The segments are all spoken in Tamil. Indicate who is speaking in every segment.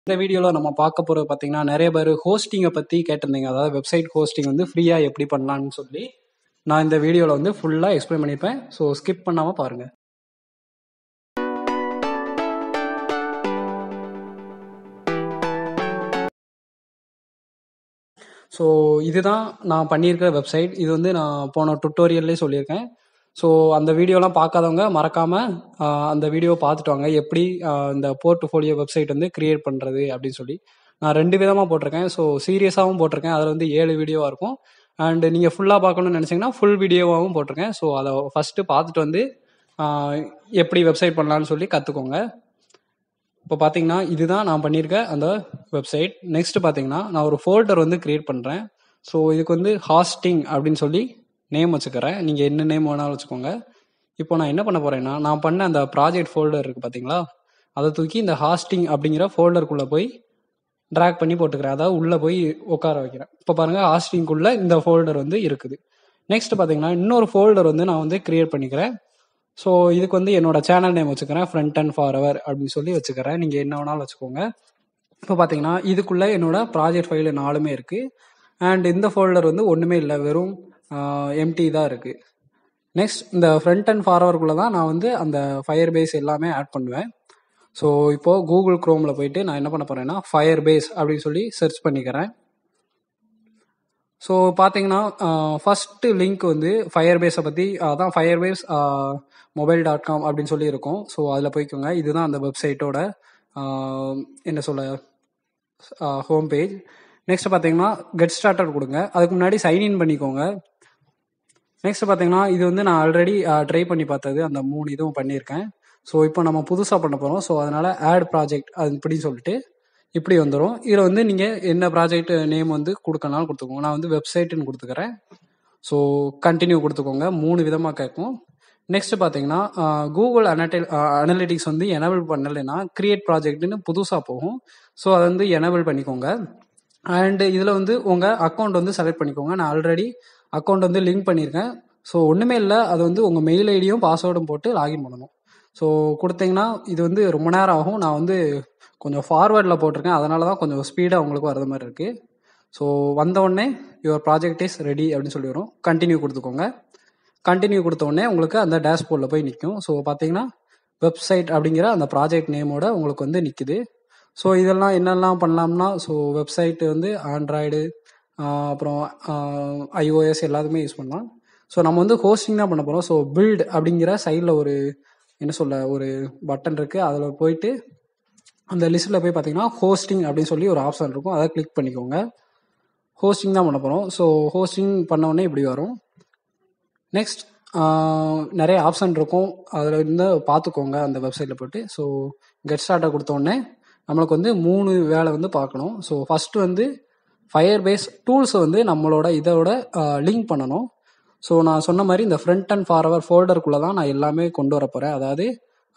Speaker 1: இந்த வீடியோல நம்ம பார்க்க போறது பார்த்தீங்கன்னா, நெறைய பேரு ஹோஸ்டிங்க பத்தி கேட்டிருந்தீங்க. அதாவது வெப்சைட் ஹோஸ்டிங் வந்து ஃப்ரீயா எப்படி பண்ணலான்னு சொல்லி, நான் இந்த வீடியோல வந்து ஃபுல்லா எக்ஸ்பிளைன் பண்ணியிருப்பேன். ஸோ ஸ்கிப் பண்ணாம பாருங்க. ஸோ இதுதான் நான் பண்ணியிருக்கிற வெப்சைட். இது வந்து நான் போன டுட்டோரியல்லே சொல்லியிருக்கேன். ஸோ அந்த வீடியோலாம் பார்க்காதவங்க மறக்காம அந்த வீடியோ பார்த்துட்டு வாங்க. எப்படி இந்த போர்ட்ஃபோலியோ வெப்சைட் வந்து கிரியேட் பண்ணுறது அப்படின்னு சொல்லி. நான் 2 விதமாக போட்டிருக்கேன். ஸோ சீரியஸாகவும் போட்டிருக்கேன். அதில் வந்து 7 வீடியோவாக இருக்கும். அண்ட் நீங்கள் ஃபுல்லாக பார்க்கணும்னு நினச்சிங்கன்னா ஃபுல் வீடியோவாகவும் போட்டிருக்கேன். ஸோ அதை ஃபஸ்ட்டு பார்த்துட்டு வந்து எப்படி வெப்சைட் பண்ணலான்னு சொல்லி கற்றுக்கோங்க. இப்போ பார்த்தீங்கன்னா இதுதான் நான் பண்ணியிருக்க அந்த வெப்சைட். நெக்ஸ்ட் பார்த்தீங்கன்னா நான் ஒரு ஃபோல்டர் வந்து கிரியேட் பண்ணுறேன். ஸோ இதுக்கு வந்து ஹாஸ்டிங் அப்படின்னு சொல்லி நேம் வச்சுக்கிறேன். நீங்கள் என்ன நேம் வேணாலும் வச்சுக்கோங்க. இப்போ நான் என்ன பண்ண போகிறேன்னா, நான் பண்ண அந்த ப்ராஜெக்ட் ஃபோல்டர் இருக்குது பார்த்தீங்களா, அதை தூக்கி இந்த ஹாஸ்டிங் அப்படிங்கிற ஃபோல்டருக்குள்ளே போய் ட்ராக் பண்ணி போட்டுக்கிறேன். அதாவது உள்ளே போய் உட்கார வைக்கிறேன். இப்போ பாருங்கள், ஹாஸ்டிங்குள்ளே இந்த ஃபோல்டர் வந்து இருக்குது. நெக்ஸ்ட் பார்த்தீங்கன்னா இன்னொரு ஃபோல்டர் வந்து நான் வந்து கிரியேட் பண்ணிக்கிறேன். ஸோ இதுக்கு வந்து என்னோட சேனல் நேம் வச்சுக்கிறேன், ஃப்ரண்ட் அண்ட் ஃபார்எவர் அப்படின்னு சொல்லி வச்சுக்கிறேன். நீங்கள் என்ன வேணாலும் வச்சுக்கோங்க. இப்போ பார்த்தீங்கன்னா இதுக்குள்ளே என்னோட ப்ராஜெக்ட் ஃபைல் 4மே இருக்குது. அண்ட் இந்த ஃபோல்டர் வந்து ஒன்றுமே இல்லை, வெறும் எம்டி தான் இருக்குது. நெக்ஸ்ட் இந்த ஃப்ரண்ட் அண்ட் ஃபார்வர்டுக்குள்ளே தான் நான் வந்து அந்த ஃபயர் பேஸ் எல்லாமே ஆட் பண்ணுவேன். ஸோ இப்போது கூகுள் க்ரோமில் போயிட்டு நான் என்ன பண்ண போகிறேன்னா ஃபயர் பேஸ் அப்படின்னு சொல்லி சர்ச் பண்ணிக்கிறேன். ஸோ பார்த்தீங்கன்னா ஃபஸ்ட்டு லிங்க் வந்து ஃபயர் பேஸை பற்றி அதான் firebase mobile.com அப்படின்னு சொல்லி இருக்கும். ஸோ அதில் போய்க்கோங்க. இதுதான் அந்த வெப்சைட்டோட என்ன சொல்ல ஹோம் பேஜ். நெக்ஸ்ட் பார்த்தீங்கன்னா கெட் ஸ்டார்டட் கொடுங்க. அதுக்கு முன்னாடி சைன்இன் பண்ணிக்கோங்க. நெக்ஸ்ட் பார்த்தீங்கன்னா இது வந்து நான் ஆல்ரெடி ட்ரை பண்ணி பார்த்தது, அந்த 3 இதுவும் பண்ணியிருக்கேன். ஸோ இப்போ நம்ம புதுசாக பண்ண போகிறோம். ஸோ அதனால் ஆட் ப்ராஜெக்ட் அது இப்படின்னு சொல்லிட்டு இப்படி வந்துடும். இதில் வந்து நீங்கள் என்ன ப்ராஜெக்ட் நேம் வந்து கொடுக்கனாலும் கொடுத்துக்கோங்க. நான் வந்து வெப்சைட்டுன்னு கொடுத்துக்கிறேன். ஸோ கண்டினியூ கொடுத்துக்கோங்க. 3 விதமாக கேட்கும். நெக்ஸ்ட் பார்த்தீங்கன்னா கூகுள் அனலிட்டிக்ஸ் வந்து எனேபிள் பண்ணலைன்னா கிரியேட் ப்ராஜெக்ட்னு புதுசாக போகும். ஸோ அதை வந்து எனேபிள் பண்ணிக்கோங்க. அண்டு இதில் வந்து உங்கள் அக்கௌண்ட் வந்து செலக்ட் பண்ணிக்கோங்க. நான் ஆல்ரெடி அக்கௌண்ட் வந்து லிங்க் பண்ணியிருக்கேன். ஸோ ஒன்றுமே இல்லை, அது வந்து உங்கள் மெயில் ஐடியும் பாஸ்வேர்டும் போட்டு லாகின் பண்ணணும். ஸோ கொடுத்தீங்கன்னா இது வந்து ரொம்ப நேரம் ஆகும். நான் வந்து கொஞ்சம் ஃபார்வேர்டில் போட்டிருக்கேன், அதனால தான் கொஞ்சம் ஸ்பீடாக உங்களுக்கு வரது மாதிரி இருக்குது. ஸோ வந்தவுடனே யுவர் ப்ராஜெக்ட் இஸ் ரெடி அப்படின்னு சொல்லி வரும். கண்டினியூ கொடுத்துக்கோங்க. கண்டினியூ கொடுத்த உடனே உங்களுக்கு அந்த டேஷ்போர்டில் போய் நிற்கும். ஸோ பார்த்தீங்கன்னா வெப்சைட் அப்படிங்கிற அந்த ப்ராஜெக்ட் நேமோட உங்களுக்கு வந்து நிற்குது. ஸோ இதெல்லாம் என்னெல்லாம் பண்ணலாம்னா, ஸோ வெப்சைட் வந்து ஆண்ட்ராய்டு அப்புறம் iOS எல்லாத்துக்குமே யூஸ் பண்ணலாம். ஸோ நம்ம வந்து ஹோஸ்டிங் தான் பண்ண போகிறோம். ஸோ பில்ட் அப்படிங்கிற சைடில் ஒரு என்ன சொல்ல ஒரு பட்டன் இருக்குது. அதில் போயிட்டு அந்த லிஸ்ட்டில் போய் பார்த்தீங்கன்னா ஹோஸ்டிங் அப்படின்னு சொல்லி ஒரு ஆப்ஷன் இருக்கும். அதை கிளிக் பண்ணிக்கோங்க. ஹோஸ்டிங் தான் பண்ண போகிறோம். ஸோ ஹோஸ்டிங் பண்ண உடனே இப்படி வரும். நெக்ஸ்ட் நிறைய ஆப்ஷன் இருக்கும், அதில் இருந்து பார்த்துக்கோங்க அந்த வெப்சைட்டில் போய்ட்டு. ஸோ கெட் ஸ்டார்ட்டை கொடுத்தோடனே நம்மளுக்கு வந்து 3 வேலை வந்து பார்க்கணும். ஸோ ஃபஸ்ட்டு வந்து ஃபயர் பேஸ் டூல்ஸை வந்து நம்மளோட இதோட லிங்க் பண்ணணும். ஸோ நான் சொன்ன மாதிரி இந்த ஃப்ரண்ட் அண்ட் ஃபார்வர் ஃபோல்டருக்குள்ளே தான் நான் எல்லாமே கொண்டு வர போகிறேன். அதாவது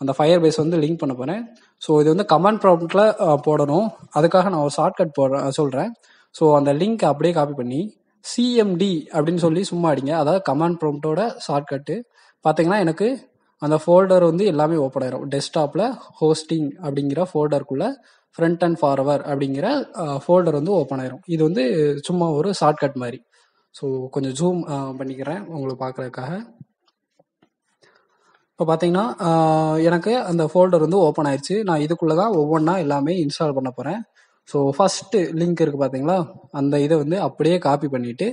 Speaker 1: அந்த ஃபயர் பேஸ் வந்து லிங்க் பண்ண போகிறேன். ஸோ இது வந்து கமெண்ட் ப்ராம்ப்டில் போடணும். அதுக்காக நான் ஒரு ஷார்ட்கட் சொல்கிறேன். ஸோ அந்த லிங்க் அப்படியே காப்பி பண்ணி சிஎம்டி அப்படின்னு சொல்லி சும்மா அடிங்க. அதாவது கமாண்ட் ப்ராம்ப்டோட ஷார்ட்கட்டு. பார்த்தீங்கன்னா எனக்கு அந்த ஃபோல்டர் வந்து எல்லாமே ஓப்பன் ஆயிரும். டெஸ்க்டாப்பில் ஹோஸ்டிங் அப்படிங்கிற ஃபோல்டருக்குள்ளே ஃப்ரண்ட் அண்ட் ஃபார்வர் அப்படிங்கிற ஃபோல்டர் வந்து ஓப்பன் ஆயிரும். இது வந்து சும்மா ஒரு ஷார்ட்கட் மாதிரி. ஸோ கொஞ்சம் ஜூம் பண்ணிக்கிறேன் உங்களுக்கு பார்க்குறதுக்காக. இப்போ பார்த்தீங்கன்னா எனக்கு அந்த ஃபோல்டர் வந்து ஓப்பன் ஆயிடுச்சு. நான் இதுக்குள்ளே தான் ஒவ்வொன்றா எல்லாமே இன்ஸ்டால் பண்ண போகிறேன். ஸோ ஃபஸ்ட்டு லிங்க் இருக்குது பார்த்தீங்களா, அந்த இதை வந்து அப்படியே காப்பி பண்ணிவிட்டு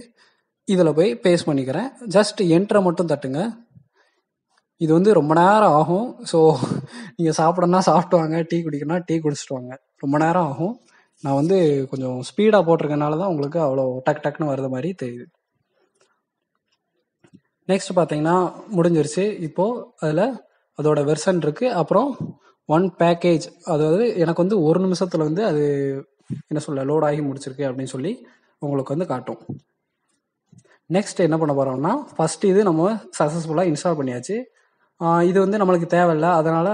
Speaker 1: இதில் போய் பேஸ்ட் பண்ணிக்கிறேன். ஜஸ்ட் என்ட்ரை மட்டும் தட்டுங்க. இது வந்து ரொம்ப நேரம் ஆகும். ஸோ நீங்கள் சாப்பிடணும்னா சாப்பிட்டு வாங்க, டீ குடிக்கணும்னா டீ குடிச்சிட்டு வாங்க. ரொம்ப நேரம் ஆகும். நான் வந்து கொஞ்சம் ஸ்பீடாக போட்டிருக்கனால தான் உங்களுக்கு அவ்வளோ டக்குன்னு வருது மாதிரி தெரியுது. நெக்ஸ்ட் பார்த்தீங்கன்னா முடிஞ்சிருச்சு. இப்போது அதில் அதோட வெர்ஷன் இருக்குது. அப்புறம் 1 பேக்கேஜ், அதாவது எனக்கு வந்து 1 நிமிஷத்தில் வந்து அது என்ன சொல்ல லோட் ஆகி முடிச்சிருக்கு அப்படின்னு சொல்லி உங்களுக்கு வந்து காட்டும். நெக்ஸ்ட் என்ன பண்ண போகிறோம்னா, ஃபஸ்ட்டு இது நம்ம சக்ஸஸ்ஃபுல்லாக இன்ஸ்டால் பண்ணியாச்சு. இது வந்து நம்மளுக்கு தேவையில்லை, அதனால்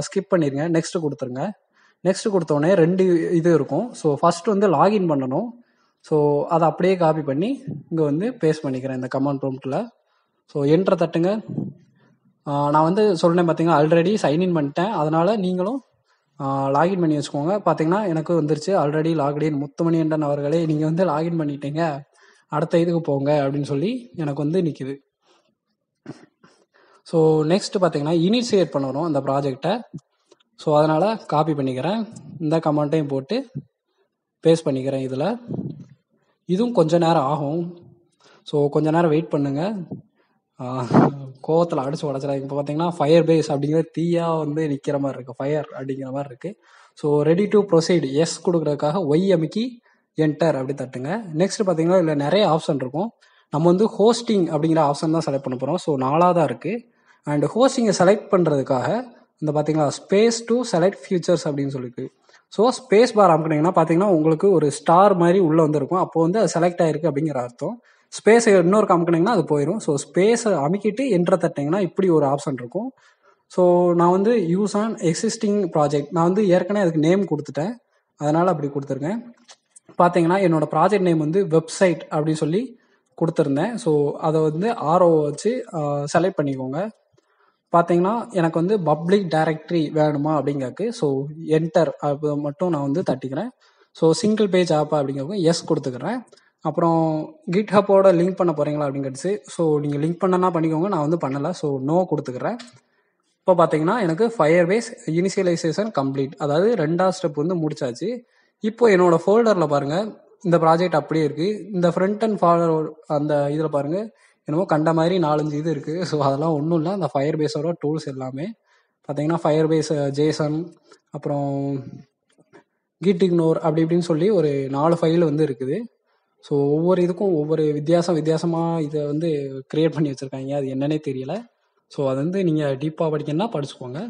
Speaker 1: ஸ்கிப் பண்ணிடுங்க. நெக்ஸ்ட்டு கொடுத்துருங்க. நெக்ஸ்ட்டு கொடுத்தோடனே 2 இது இருக்கும். ஸோ ஃபஸ்ட்டு வந்து லாகின் பண்ணணும். ஸோ அதை அப்படியே காப்பி பண்ணி இங்கே வந்து பேஸ்ட் பண்ணிக்கிறேன் இந்த கமாண்ட் ப்ராம்ப்டில். ஸோ என்ட்ரை தட்டுங்க. நான் வந்து சொன்னேன் பார்த்தீங்கன்னா ஆல்ரெடி சைன்இன் பண்ணிட்டேன், அதனால் நீங்களும் லாகின் பண்ணி வச்சுக்கோங்க. பார்த்தீங்கன்னா எனக்கு வந்துருச்சு ஆல்ரெடி லாக்டின். முத்துமணிகண்டன் அவர்களே, நீங்கள் வந்து லாகின் பண்ணிட்டீங்க, அடுத்த இதுக்கு போங்க அப்படின்னு சொல்லி எனக்கு வந்து நிற்கிது. ஸோ நெக்ஸ்ட் பார்த்தீங்கன்னா இனிஷியேட் பண்ணணும் அந்த ப்ராஜெக்டை. ஸோ அதனால் காப்பி பண்ணிக்கிறேன், இந்த கமெண்ட்டையும் போட்டு பேஸ்ட் பண்ணிக்கிறேன் இதில். இதுவும் கொஞ்ச நேரம் ஆகும். ஸோ கொஞ்ச நேரம் வெயிட் பண்ணுங்கள், கோவத்தில் அடிச்சு உடச்சிடாங்க. இப்போ பார்த்தீங்கன்னா ஃபயர் பேஸ் அப்படிங்கிற தீயாக வந்து நிற்கிற மாதிரி இருக்குது, ஃபயர் அப்படிங்கிற மாதிரி இருக்குது. So ready to proceed yes கொடுக்குறதுக்காக ஒய் அமைக்கி என்டர் அப்படி தட்டுங்க. நெக்ஸ்ட் பார்த்தீங்கன்னா இதில் நிறைய ஆப்ஷன் இருக்கும். நம்ம வந்து ஹோஸ்டிங் அப்படிங்கிற ஆப்ஷன் தான் செலக்ட் பண்ண போகிறோம். ஸோ 4 இருக்குது. அண்ட் ஹோஸ்டிங்கை செலக்ட் பண்ணுறதுக்காக இந்த பார்த்தீங்களா ஸ்பேஸ் டு செலக்ட் ஃபியூச்சர்ஸ் அப்படின்னு சொல்லிட்டு, ஸோ ஸ்பேஸ் பார் அமுக்குனீங்கன்னா பார்த்தீங்கன்னா உங்களுக்கு ஒரு ஸ்டார் மாதிரி உள்ளே வந்துருக்கும். அப்போ வந்து அது செலக்ட் ஆகிருக்கு அப்படிங்கிற அர்த்தம். ஸ்பேஸை இன்னொரு அமுக்குனீங்கன்னா அது போயிடும். ஸோ ஸ்பேஸை அமுக்கிட்டு என்டர் தட்டிங்கன்னா இப்படி ஒரு ஆப்ஷன் இருக்கும். ஸோ நான் வந்து யூஸ் ஆன் எக்ஸிஸ்டிங் ப்ராஜெக்ட், நான் வந்து ஏற்கனவே அதுக்கு நேம் கொடுத்துட்டேன், அதனால் அப்படி கொடுத்துருக்கேன். பார்த்தீங்கன்னா என்னோட ப்ராஜெக்ட் நேம் வந்து வெப்சைட் அப்படின்னு சொல்லி கொடுத்துருந்தேன். ஸோ அதை வந்து ஆர்ஓ வச்சு செலக்ட் பண்ணிக்கோங்க. பார்த்தீங்கன்னா எனக்கு வந்து பப்ளிக் டைரக்டரி வேணுமா அப்படிங்கிறக்கு, ஸோ என்டர் அது மட்டும் நான் வந்து தட்டிக்கிறேன். ஸோ சிங்கிள் பேஜ் ஆப் அப்படிங்கிறவங்க எஸ் கொடுத்துக்கிறேன். அப்புறம் கிட்ஹப்போட லிங்க் பண்ண போகிறீங்களா அப்படிங்கிறது, ஸோ நீங்கள் லிங்க் பண்ணனா பண்ணிக்கோங்க, நான் வந்து பண்ணலை, ஸோ நோ கொடுத்துக்கிறேன். இப்போ பார்த்தீங்கன்னா எனக்கு ஃபயர் பேஸ் இனிஷியலைசேஷன் கம்ப்ளீட், அதாவது 2வது ஸ்டெப் வந்து முடிச்சாச்சு. இப்போ என்னோட ஃபோல்டரில் பாருங்கள் இந்த ப்ராஜெக்ட் அப்படியே இருக்குது. இந்த ஃப்ரண்ட் அண்ட் ஃபார்வர்ட் அந்த இதில் பாருங்கள் என்னமோ கண்ட மாதிரி 4-5 இது இருக்குது. ஸோ அதெல்லாம் ஒன்றும் இல்லை, அந்த ஃபயர் பேஸோட டூல்ஸ் எல்லாமே பார்த்தீங்கன்னா ஃபயர் பேஸ் ஜேசன், அப்புறம் கிட் இக்னோர் அப்படி இப்படின்னு சொல்லி ஒரு 4 ஃபைல் வந்து இருக்குது. ஸோ ஒவ்வொரு இதுக்கும் ஒவ்வொரு வித்தியாசமாக இதை வந்து க்ரியேட் பண்ணி வச்சுருக்காங்க, அது என்னன்னே தெரியல. ஸோ அது வந்து நீங்கள் டீப்பாக படிக்கணும்னா படிச்சுக்கோங்க.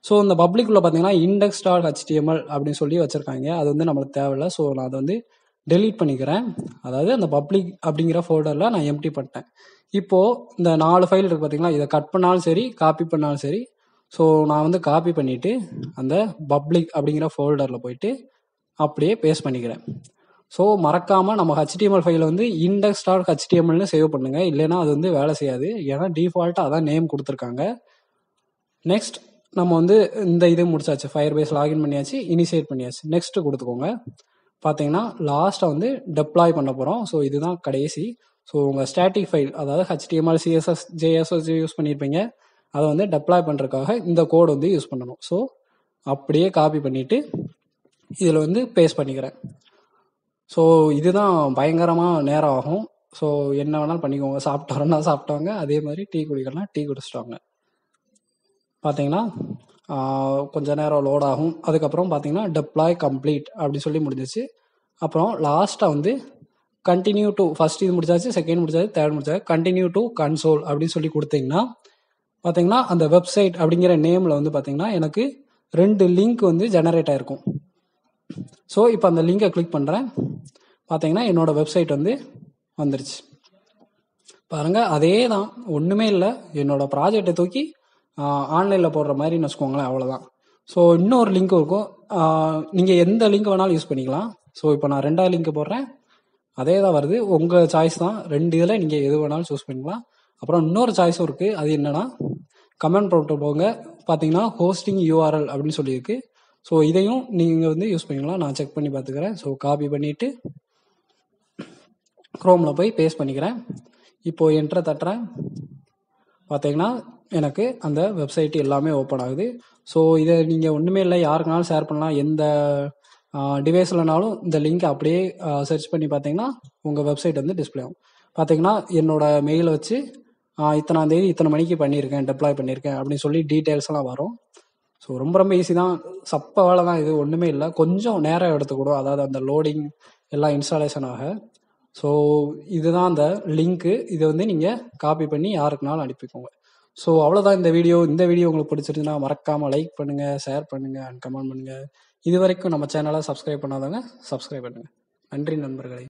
Speaker 1: ஸோ இந்த பப்ளிக்குள்ளே பார்த்தீங்கன்னா index.html அப்படின்னு சொல்லி வச்சுருக்காங்க, அது வந்து நம்மளுக்கு தேவையில்லை. ஸோ நான் அதை வந்து டெலீட் பண்ணிக்கிறேன். அதாவது அந்த பப்ளிக் அப்படிங்கிற ஃபோல்டரில் நான் எம்டி பண்ணிட்டேன். இப்போது இந்த 4 ஃபைல் இருக்குது பார்த்தீங்களா, இதை கட் பண்ணாலும் சரி காப்பி பண்ணாலும் சரி. ஸோ நான் வந்து காப்பி பண்ணிவிட்டு அந்த பப்ளிக் அப்படிங்கிற ஃபோல்டரில் போயிட்டு அப்படியே பேஸ்ட் பண்ணிக்கிறேன். ஸோ மறக்காமல் நம்ம HTML ஃபைலை வந்து index.htmlனு சேவ் பண்ணுங்கள், இல்லைன்னா அது வந்து வேலை செய்யாது. ஏன்னா டிஃபால்ட்டாக அதான் நேம் கொடுத்துருக்காங்க. நெக்ஸ்ட் நம்ம வந்து இந்த இது முடிச்சாச்சு, ஃபயர் பேஸ் லாகின் பண்ணியாச்சு, இனிஷியேட் பண்ணியாச்சு. நெக்ஸ்ட் கொடுத்துக்கோங்க. பார்த்தீங்கன்னா லாஸ்ட்டாக வந்து டெப்ளாய் பண்ண போகிறோம். ஸோ இதுதான் கடைசி. ஸோ உங்கள் ஸ்டாட்டிக் ஃபைல், அதாவது HTML CSS JSS யூஸ் பண்ணியிருப்பீங்க, அதை வந்து டெப்ளாய் பண்ணுறதுக்காக இந்த கோடு வந்து யூஸ் பண்ணணும். ஸோ அப்படியே காப்பி பண்ணிவிட்டு இதில் வந்து பேஸ்ட் பண்ணிக்கிறேன். ஸோ இதுதான் பயங்கரமாக நேரம் ஆகும். ஸோ என்ன வேணாலும் பண்ணிக்கோங்க, சாப்பிட்டோன்னா சாப்பிட்டாங்க, அதே மாதிரி டீ குடிக்கலாம் டீ குடிச்சிட்டாங்க. பார்த்தீங்கன்னா கொஞ்சம் நேரம் லோட் ஆகும். அதுக்கப்புறம் பார்த்தீங்கன்னா டெப்ளாய் கம்ப்ளீட் அப்படி சொல்லி முடிஞ்சிச்சு. அப்புறம் லாஸ்ட்டாக வந்து கண்டினியூ டு, ஃபர்ஸ்ட் இது முடிச்சாச்சு, செகண்ட் முடிச்சாச்சு, தேர்ட் முடிச்சாச்சு, கண்டினியூ டு கன்சோல் அப்படின்னு சொல்லி கொடுத்தீங்கன்னா பார்த்தீங்கன்னா அந்த வெப்சைட் அப்படிங்கிற நேமில் வந்து பார்த்தீங்கன்னா எனக்கு 2 லிங்க் வந்து ஜெனரேட் ஆகிருக்கும். ஸோ இப்போ அந்த லிங்கை கிளிக் பண்ணுறேன். பார்த்தீங்கன்னா என்னோடய வெப்சைட் வந்து வந்துருச்சு. பாருங்கள், அதே தான், ஒன்றுமே இல்லை, என்னோடய ப்ராஜெக்டை தூக்கி ஆன்லைனில் போடுற மாதிரின்னு வச்சுக்கோங்களேன், அவ்வளோதான். ஸோ இன்னொரு லிங்க் இருக்கும், நீங்கள் எந்த லிங்க் வேணாலும் யூஸ் பண்ணிக்கலாம். ஸோ இப்போ நான் 2வது லிங்க் போடுறேன், அதே தான் வருது, உங்கள் சாய்ஸ் தான். 2 இதில் நீங்கள் எது வேணாலும் சூஸ் பண்ணிக்கலாம். அப்புறம் இன்னொரு சாய்ஸும் இருக்குது, அது என்னென்னா கமெண்ட் ப்ரோட்டோ போங்க. பார்த்தீங்கன்னா ஹோஸ்டிங் URL அப்படின்னு சொல்லியிருக்கு. ஸோ இதையும் நீங்கள் வந்து யூஸ் பண்ணிக்கலாம், நான் செக் பண்ணி பார்த்துக்கிறேன். ஸோ காப்பி பண்ணிவிட்டு க்ரோமில் போய் பேஸ்ட் பண்ணிக்கிறேன். இப்போது என்ட்ரை தட்டுறேன். பார்த்தீங்கன்னா எனக்கு அந்த வெப்சைட் எல்லாமே ஓப்பன் ஆகுது. ஸோ இதை நீங்கள் ஒன்றுமே இல்லை, யாருக்குனாலும் ஷேர் பண்ணலாம், எந்த டிவைஸ்லனாலும் இந்த லிங்க் அப்படியே சர்ச் பண்ணி பார்த்தீங்கன்னா உங்கள் வெப்சைட் வந்து டிஸ்பிளே ஆகும். பார்த்தீங்கன்னா என்னோட மெயிலை வச்சு இத்தனாம் தேதி இத்தனை மணிக்கு பண்ணியிருக்கேன், டெப்ளாய் பண்ணியிருக்கேன் அப்படின்னு சொல்லி டீட்டெயில்ஸ்லாம் வரும். ஸோ ரொம்ப ரொம்ப ஈஸி தான், சப்ப வேலை தான் இது, ஒன்றுமே இல்லை. கொஞ்சம் நேரம் எடுத்துக்கூடும், அதாவது அந்த லோடிங் எல்லாம் இன்ஸ்டாலேஷன் ஆக. ஸோ இதுதான் அந்த லிங்க்கு, இதை வந்து நீங்கள் காப்பி பண்ணி யாருக்குனாலும் அனுப்பிக்கோங்க. ஸோ அவ்வளோதான் இந்த வீடியோ. இந்த வீடியோ உங்களுக்கு பிடிச்சிருந்துன்னா மறக்காமல் லைக் பண்ணுங்கள், ஷேர் பண்ணுங்கள் அண்ட் கமெண்ட் பண்ணுங்கள். இது வரைக்கும் நம்ம சேனலை சப்ஸ்கிரைப் பண்ணாதவங்க சப்ஸ்கிரைப் பண்ணுங்கள். நன்றி நண்பர்களே.